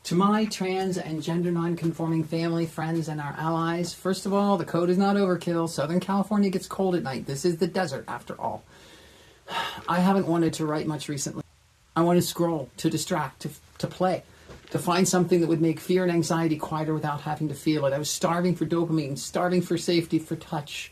To my trans and gender non-conforming family, friends, and our allies, first of all, the code is not overkill. Southern California gets cold at night. This is the desert, after all. I haven't wanted to write much recently. I want to scroll, to distract, to play, to find something that would make fear and anxiety quieter without having to feel it. I was starving for dopamine, starving for safety, for touch,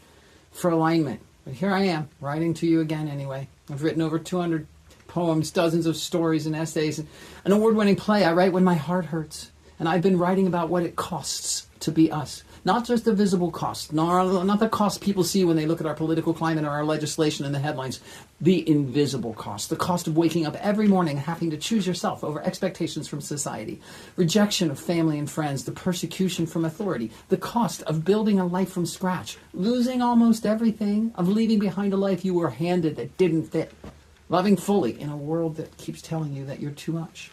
for alignment. But here I am, writing to you again anyway. I've written over 200 poems, dozens of stories and essays, an award-winning play. I write when my heart hurts. And I've been writing about what it costs to be us. Not just the visible cost, not the cost people see when they look at our political climate or our legislation in the headlines. The invisible cost. The cost of waking up every morning and having to choose yourself over expectations from society. Rejection of family and friends. The persecution from authority. The cost of building a life from scratch. Losing almost everything. Of leaving behind a life you were handed that didn't fit. Loving fully in a world that keeps telling you that you're too much.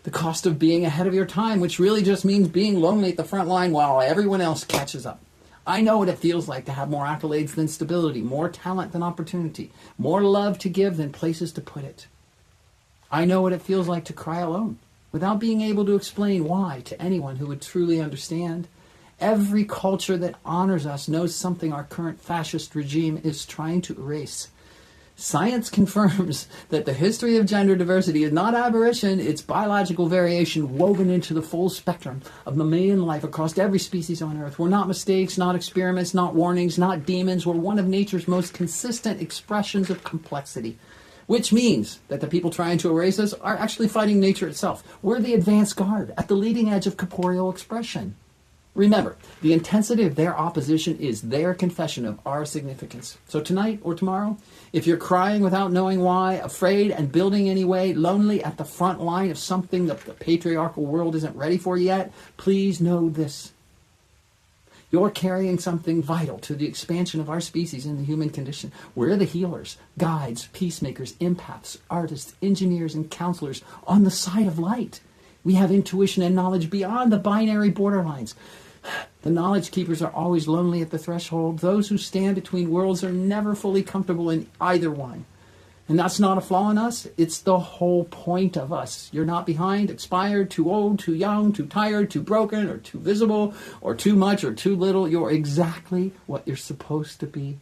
The cost of being ahead of your time, which really just means being lonely at the front line while everyone else catches up. I know what it feels like to have more accolades than stability, more talent than opportunity, more love to give than places to put it. I know what it feels like to cry alone, without being able to explain why to anyone who would truly understand. Every culture that honors us knows something our current fascist regime is trying to erase. Science confirms that the history of gender diversity is not aberration, it's biological variation woven into the full spectrum of mammalian life across every species on Earth. We're not mistakes, not experiments, not warnings, not demons. We're one of nature's most consistent expressions of complexity, which means that the people trying to erase us are actually fighting nature itself. We're the advance guard at the leading edge of corporeal expression. Remember, the intensity of their opposition is their confession of our significance. So tonight or tomorrow, if you're crying without knowing why, afraid and building anyway, lonely at the front line of something that the patriarchal world isn't ready for yet, please know this. You're carrying something vital to the expansion of our species in the human condition. We're the healers, guides, peacemakers, empaths, artists, engineers, and counselors on the side of light. We have intuition and knowledge beyond the binary borderlines. The knowledge keepers are always lonely at the threshold. Those who stand between worlds are never fully comfortable in either one. And that's not a flaw in us. It's the whole point of us. You're not behind, expired, too old, too young, too tired, too broken, or too visible, or too much, or too little. You're exactly what you're supposed to be.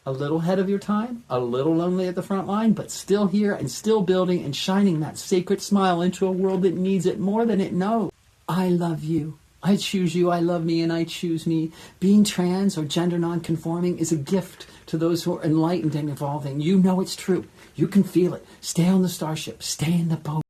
A little ahead of your time, a little lonely at the front line, but still here and still building and shining that sacred smile into a world that needs it more than it knows. I love you. I choose you. I love me and I choose me. Being trans or gender non-conforming is a gift to those who are enlightened and evolving. You know it's true. You can feel it. Stay on the starship. Stay in the boat.